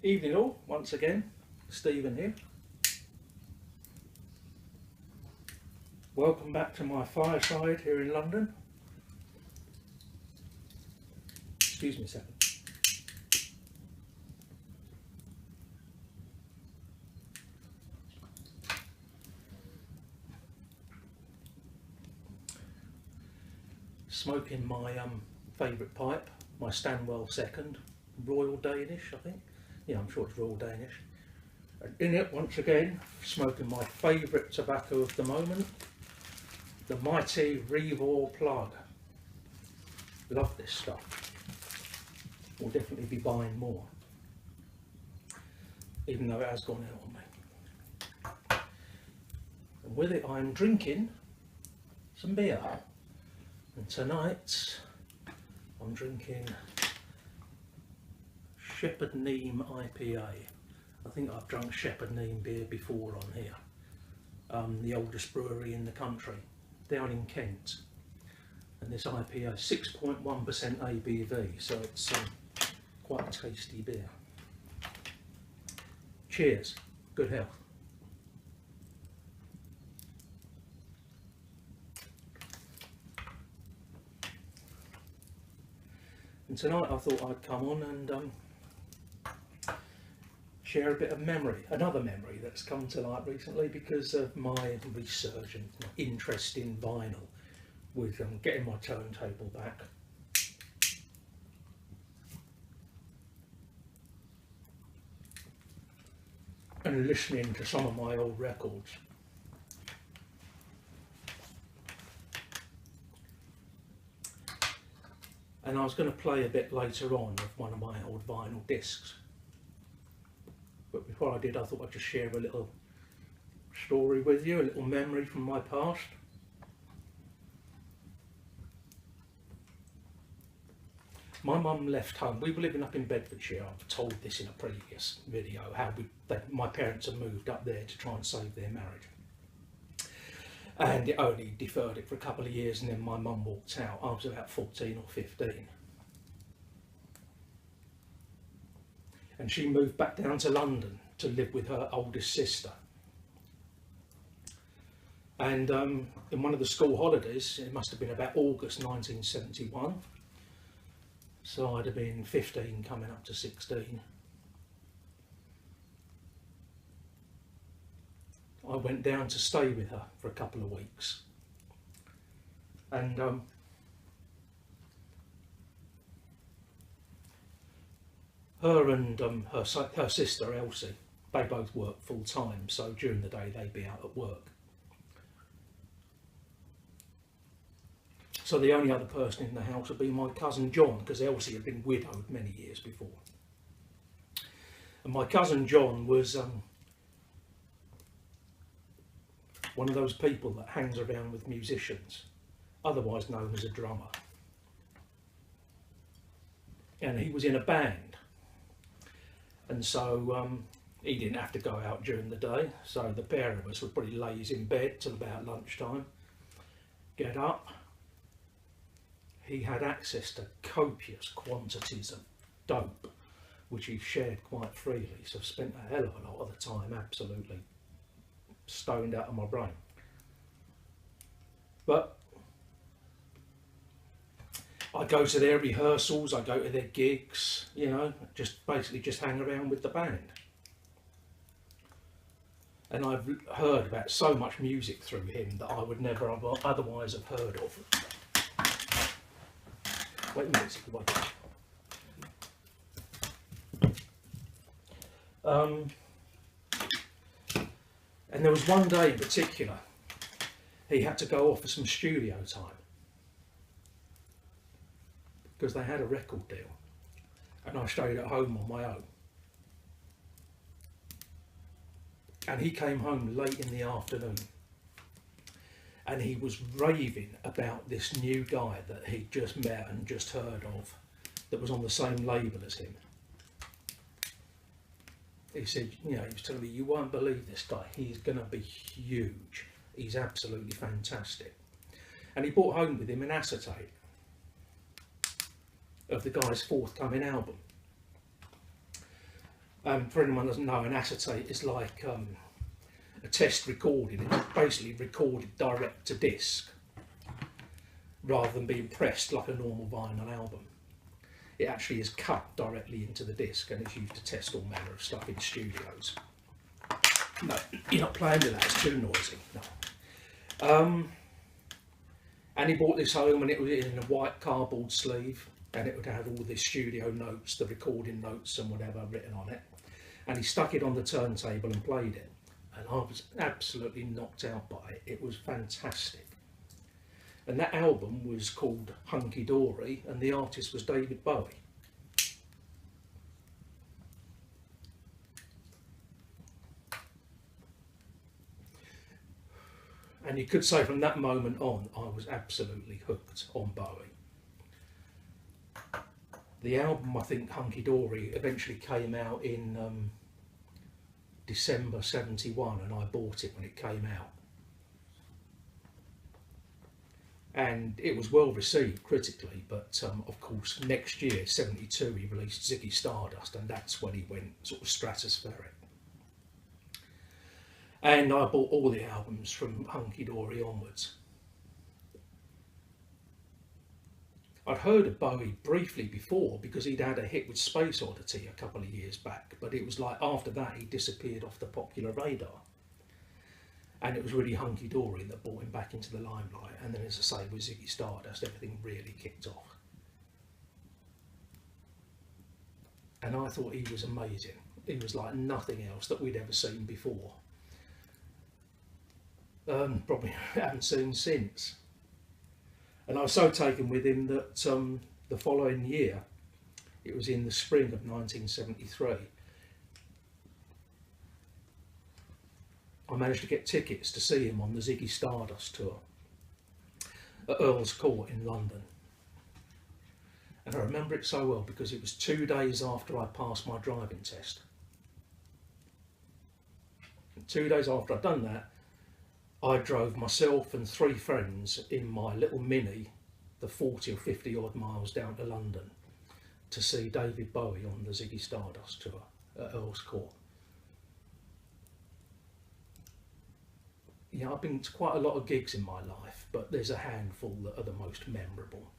Evening all, once again, Stephen here. Welcome back to my fireside here in London. Excuse me a second. Smoking my favourite pipe, my Stanwell Second, Royal Danish, I think. Yeah, I'm sure it's Royal Danish. And in it, once again, smoking my favourite tobacco of the moment, the mighty Revor Plug. Love this stuff. Will definitely be buying more, even though it has gone out on me. And with it, I'm drinking some beer. And tonight, I'm drinking Shepherd Neame IPA. I think I've drunk Shepherd Neame beer before on here. The oldest brewery in the country, down in Kent. And this IPA is 6.1% ABV, so it's quite a tasty beer. Cheers, good health. And tonight I thought I'd come on and share a bit of memory, another memory that's come to light recently because of my resurgent interest in vinyl, with getting my turntable back. And listening to some of my old records. And I was going to play a bit later on with one of my old vinyl discs. But before I did, I thought I'd just share a little story with you, a little memory from my past. My mum left home. We were living up in Bedfordshire. I've told this in a previous video, how my parents had moved up there to try and save their marriage. And it only deferred it for a couple of years, and then my mum walked out. I was about 14 or 15. And she moved back down to London to live with her oldest sister. And in one of the school holidays, it must have been about August 1971, so I'd have been 15 coming up to 16. I went down to stay with her for a couple of weeks, and her and her sister Elsie, they both work full time, so during the day they'd be out at work. So the only other person in the house would be my cousin John, because Elsie had been widowed many years before. And my cousin John was one of those people that hangs around with musicians, otherwise known as a drummer. And he was in a band, and so he didn't have to go out during the day, so the pair of us would probably laze in bed till about lunchtime, get up. He had access to copious quantities of dope, which he shared quite freely, so I've spent a hell of a lot of the time absolutely stoned out of my brain. But I go to their rehearsals, I go to their gigs, you know, basically just hang around with the band. And I've heard about so much music through him that I would never otherwise have heard of. Wait a minute, and there was one day in particular, he had to go off for some studio time because they had a record deal, and I stayed at home on my own. And he came home late in the afternoon, and he was raving about this new guy that he'd just met and just heard of, that was on the same label as him. He said, you know, he was telling me, you won't believe this guy, he's going to be huge, he's absolutely fantastic. And he brought home with him an acetate of the guy's forthcoming album. For anyone who doesn't know, an acetate is like a test recording. It's basically recorded direct to disc rather than being pressed like a normal vinyl album. It actually is cut directly into the disc and is used to test all manner of stuff in studios. No, you're not playing with that, it's too noisy. No. And he brought this home and it was in a white cardboard sleeve, and it would have all the studio notes, the recording notes and whatever written on it. And he stuck it on the turntable and played it. And I was absolutely knocked out by it. It was fantastic. And that album was called Hunky Dory, and the artist was David Bowie. And you could say from that moment on, I was absolutely hooked on Bowie. The album, I think, Hunky Dory, eventually came out in December '71, and I bought it when it came out. And it was well received critically, but of course next year, '72, he released Ziggy Stardust, and that's when he went sort of stratospheric. And I bought all the albums from Hunky Dory onwards. I'd heard of Bowie briefly before because he'd had a hit with Space Oddity a couple of years back, but it was like after that he disappeared off the popular radar. And it was really Hunky Dory that brought him back into the limelight. And then, as I say, with Ziggy Stardust, everything really kicked off. And I thought he was amazing. He was like nothing else that we'd ever seen before. Probably haven't seen since. And I was so taken with him that the following year, it was in the spring of 1973, I managed to get tickets to see him on the Ziggy Stardust tour at Earl's Court in London. And I remember it so well because it was 2 days after I passed my driving test. And 2 days after I'd done that, I drove myself and 3 friends in my little Mini, the 40 or 50 odd miles down to London, to see David Bowie on the Ziggy Stardust tour at Earl's Court. Yeah, I've been to quite a lot of gigs in my life, but there's a handful that are the most memorable.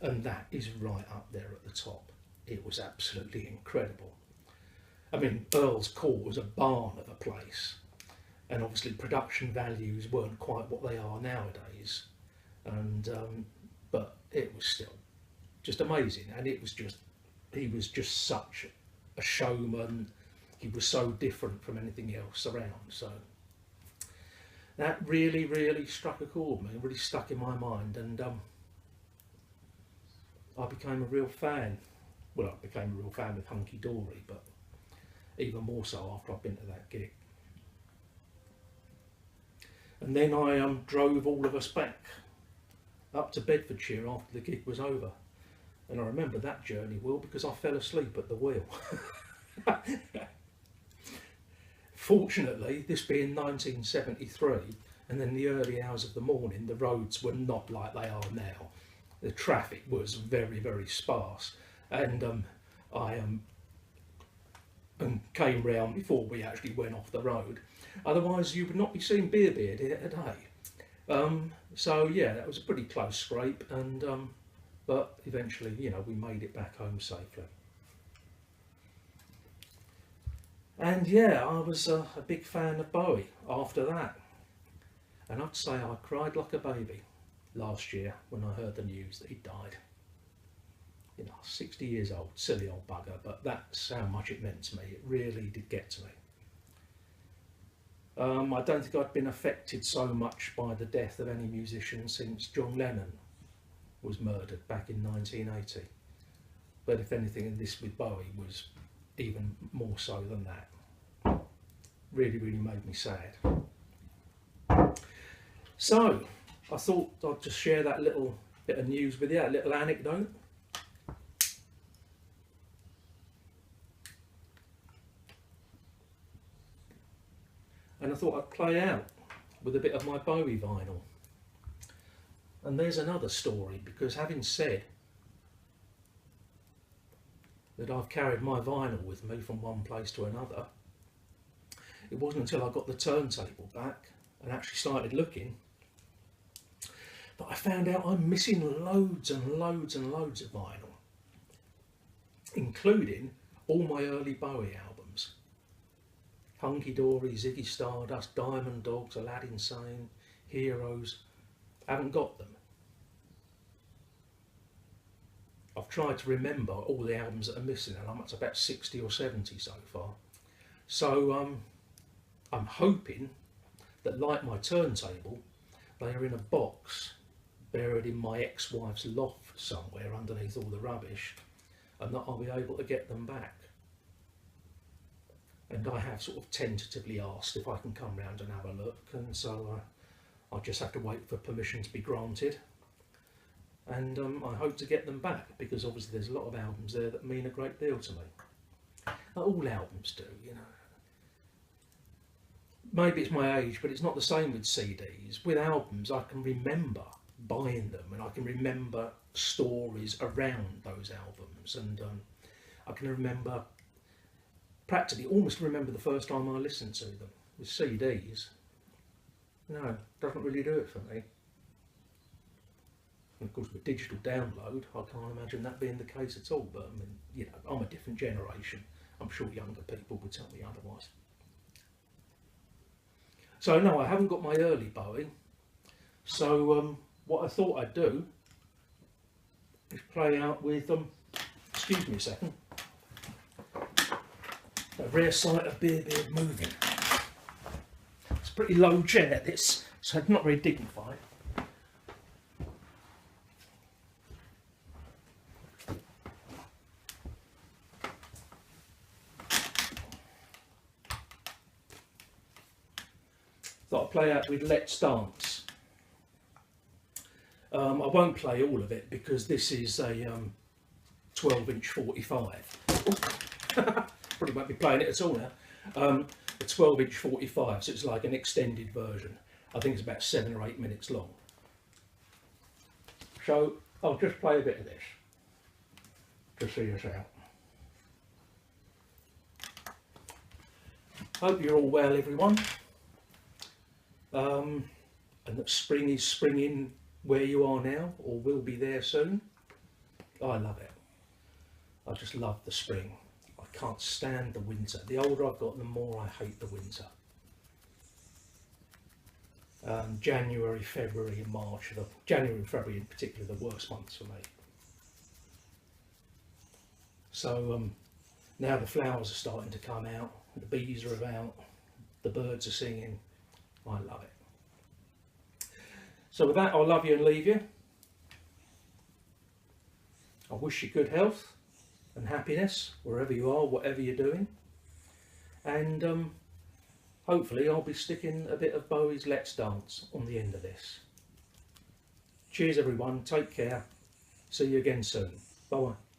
And that is right up there at the top. It was absolutely incredible. I mean, Earl's Court was a barn of a place. And obviously production values weren't quite what they are nowadays. And but it was still just amazing. And it was just, he was just such a showman. He was so different from anything else around. So that really, really struck a chord with me, really stuck in my mind, and I became a real fan. Well, I became a real fan with Hunky Dory, but even more so after I'd been to that gig. And then I drove all of us back up to Bedfordshire after the gig was over. And I remember that journey well because I fell asleep at the wheel. Fortunately, this being 1973, and in the early hours of the morning, the roads were not like they are now. The traffic was very, very sparse, and I came round before we actually went off the road. Otherwise, you would not be seeing Beerbeard here today. So yeah, that was a pretty close scrape, and but eventually, you know, we made it back home safely. And yeah, I was a big fan of Bowie after that. And I'd say I cried like a baby last year when I heard the news that he died. You know, 60 years old, silly old bugger, but that's how much it meant to me. It really did get to me. I don't think I'd been affected so much by the death of any musician since John Lennon was murdered back in 1980. But if anything, this with Bowie was even more so than that. Really, really made me sad. So I thought I'd just share that little bit of news with you, a little anecdote. And I thought I'd play out with a bit of my Bowie vinyl. And there's another story, because having said that I've carried my vinyl with me from one place to another. It wasn't until I got the turntable back and actually started looking that I found out I'm missing loads and loads and loads of vinyl, including all my early Bowie albums. Hunky Dory, Ziggy Stardust, Diamond Dogs, Aladdin Sane, Heroes. I haven't got them. I've tried to remember all the albums that are missing, and I'm up to about 60 or 70 so far. So I'm hoping that, like my turntable, they are in a box buried in my ex-wife's loft somewhere underneath all the rubbish, and that I'll be able to get them back. And I have sort of tentatively asked if I can come round and have a look, and so I just have to wait for permission to be granted. And I hope to get them back, because obviously there's a lot of albums there that mean a great deal to me. All albums do, you know. Maybe it's my age, but it's not the same with CDs. With albums, I can remember buying them, and I can remember stories around those albums, and I can remember, practically almost remember the first time I listened to them. With CDs, no, doesn't really do it for me. And of course with digital download, I can't imagine that being the case at all, but I mean, you know, I'm a different generation. I'm sure younger people would tell me otherwise. So no, I haven't got my early Bowie. So what I thought I'd do is play out with, excuse me a second, a rare sight of Beerbeard moving. It's a pretty low chair this, so it's not very dignified. Thought I'd play out with Let's Dance. I won't play all of it because this is a 12-inch 45. Probably won't be playing it at all now. A 12-inch 45, so it's like an extended version. I think it's about 7 or 8 minutes long. So I'll just play a bit of this to see us out. Hope you're all well, everyone. And that spring is springing where you are now, or will be there soon. I love it. I just love the spring. I can't stand the winter. The older I've got, the more I hate the winter. January, February and March, January and February in particular, the worst months for me. So now the flowers are starting to come out, the bees are about, the birds are singing. I love it. So with that, I'll love you and leave you. I wish you good health and happiness wherever you are, whatever you're doing. And hopefully I'll be sticking a bit of Bowie's Let's Dance on the end of this. Cheers everyone, take care. See you again soon. Bye bye.